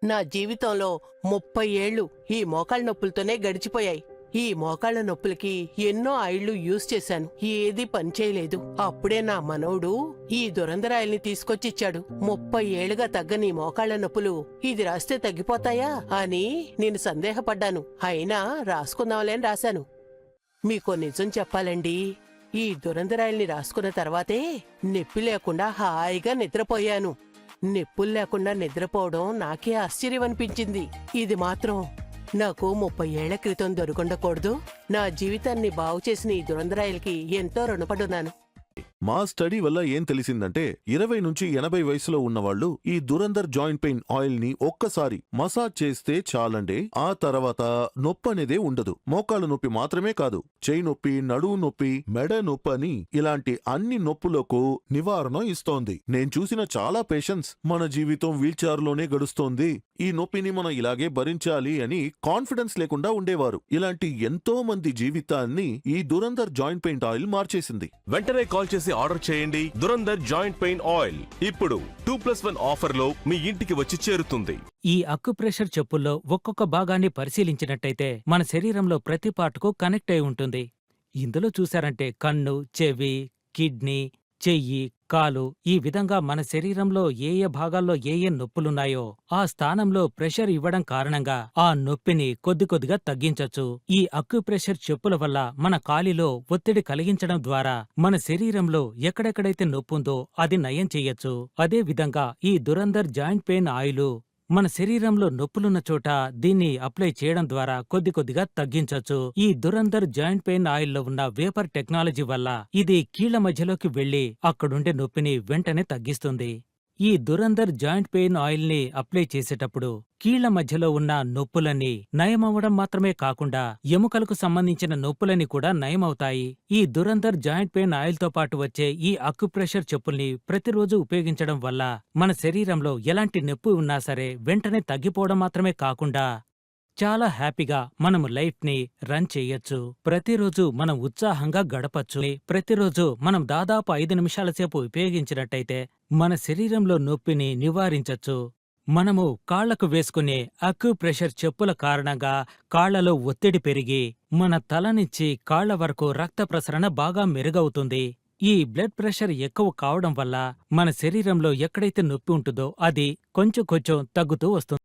నా జీవితంలో 30 ఏళ్లు ఈ మోకాళ్ళ నొప్పులతోనే గడిచిపోయాయి. ఈ మోకాళ్ళ నొప్పులకి ఎన్నో ఆయిళ్లు యూజ్ చేశాను, ఏదీ పనిచేయలేదు. అప్పుడే నా మనవడు ఈ దురంధరాయిల్ని తీసుకొచ్చిచ్చాడు. 30 ఏళ్లుగా తగ్గని మోకాళ్ళ నొప్పులు ఇది రాస్తే తగ్గిపోతాయా అని నేను సందేహపడ్డాను. అయినా రాసుకుందాంలే అని రాశాను. మీకో నిజం చెప్పాలండి, ఈ దురంధరాయిల్ని రాసుకున్న తర్వాతే నొప్పి లేకుండా హాయిగా నిద్రపోయాను. నొప్పులు లేకుండా నిద్రపోవడం నాకే ఆశ్చర్యం అనిపించింది. ఇది మాత్రం నాకు 30 ఏళ్ల క్రితం దొరకుండకూడదు. నా జీవితాన్ని బాగు చేసిన ఈ దురంధరాయిలకి ఎంతో రుణపడున్నాను. మా స్టడీ వల్ల ఏం తెలిసిందంటే 20 నుంచి 80 వయసులో ఉన్నవాళ్లు ఈ దురంధర్ జాయింట్ పెయిన్ ఆయిల్ ని ఒక్కసారి మసాజ్ చేస్తే చాలండే, ఆ తర్వాత నొప్పనేదే ఉండదు. మోకాళ్ళ నొప్పి మాత్రమే కాదు, చేయి నొప్పి, నడువు నొప్పి, మెడ నొప్పి అని ఇలాంటి అన్ని నొప్పులకు నివారణ ఇస్తోంది. నేను చూసిన చాలా పేషెంట్స్ మన జీవితం వీల్చైర్ లోనే గడుస్తోంది, ఈ నొప్పిని మనం ఇలాగే భరించాలి అని కాన్ఫిడెన్స్ లేకుండా ఉండేవారు. ఇలాంటి ఎంతో మంది జీవితాన్ని ఈ దురంధర్ జాయింట్ పెయిన్ ఆయిల్ మార్చేసింది. వెంటనే కాల్ చేసి ఆర్డర్ చేయండి. దురంధర్ జాయింట్ పెయిన్ ఆయిల్ ఇప్పుడు 2+1 ఆఫర్ లో మీ ఇంటికి వచ్చి చేరుతుంది. ఈ అక్యుప్రెషర్ చెప్పుల్లో ఒక్కొక్క భాగాన్ని పరిశీలించినట్టయితే మన శరీరంలో ప్రతి పార్టుకు కనెక్ట్ అయి ఉంటుంది. ఇందులో చూశారంటే కన్ను, చెవి, కిడ్నీ, చెయ్యి, కాలు, ఈ విధంగా మన శరీరంలో ఏ ఏ భాగాల్లో ఏ ఏ నొప్పులున్నాయో ఆ స్థానంలో ప్రెషర్ ఇవ్వడం కారణంగా ఆ నొప్పిని కొద్దిగా తగ్గించొచ్చు. ఈ అక్యుప్రెషర్ చెప్పుల వల్ల మన కాలిలో ఒత్తిడి కలిగించడం ద్వారా మన శరీరంలో ఎక్కడెక్కడైతే నొప్పుందో అది నయం చెయ్యొచ్చు. అదే విధంగా ఈ దురంధర్ జాయింట్ పెయిన్ ఆయిలు మన శరీరంలో నొప్పులున్న చోట దీన్ని అప్లై చేయడం ద్వారా కొద్దిగా తగ్గించొచ్చు. ఈ దురంధర్ జాయింట్ పెయిన్ ఆయిల్లో ఉన్న వేపర్ టెక్నాలజీ వల్ల ఇది కీళ్ల మధ్యలోకి వెళ్లి అక్కడుండే నొప్పిని వెంటనే తగ్గిస్తుంది. ఈ దురంధర్ జాయింట్ పెయిన్ ఆయిల్ ని అప్లై చేసేటప్పుడు కీళ్ల మధ్యలో ఉన్న నొప్పులన్నీ నయమవడం మాత్రమే కాకుండా ఎముకలకు సంబంధించిన నొప్పులని కూడా నయమవుతాయి. ఈ దురంధర్ జాయింట్ పెయిన్ ఆయిల్ తో పాటు వచ్చే ఈ అక్యుప్రెషర్ చెప్పుల్ని ప్రతిరోజు ఉపయోగించడం వల్ల మన శరీరంలో ఎలాంటి నొప్పి ఉన్నా సరే వెంటనే తగ్గిపోవడం మాత్రమే కాకుండా చాలా హ్యాపీగా మనము లైఫ్ ని రన్ చేయొచ్చు. ప్రతిరోజు మనం ఉత్సాహంగా గడపచ్చు. ప్రతిరోజు మనం దాదాపు 5 నిమిషాల సేపు ఉపయోగించినట్టయితే మన శరీరంలో నొప్పిని నివారించొచ్చు. మనము కాళ్లకు వేసుకునే అక్యుప్రెషర్ చెప్పుల కారణంగా కాళ్లలో ఒత్తిడి పెరిగి మన తల నుంచి కాళ్ల వరకు రక్త ప్రసరణ బాగా మెరుగవుతుంది. ఈ బ్లడ్ ప్రెషర్ ఎక్కువ కావడం వల్ల మన శరీరంలో ఎక్కడైతే నొప్పి ఉంటుందో అది కొంచెం తగ్గుతూ వస్తుంది.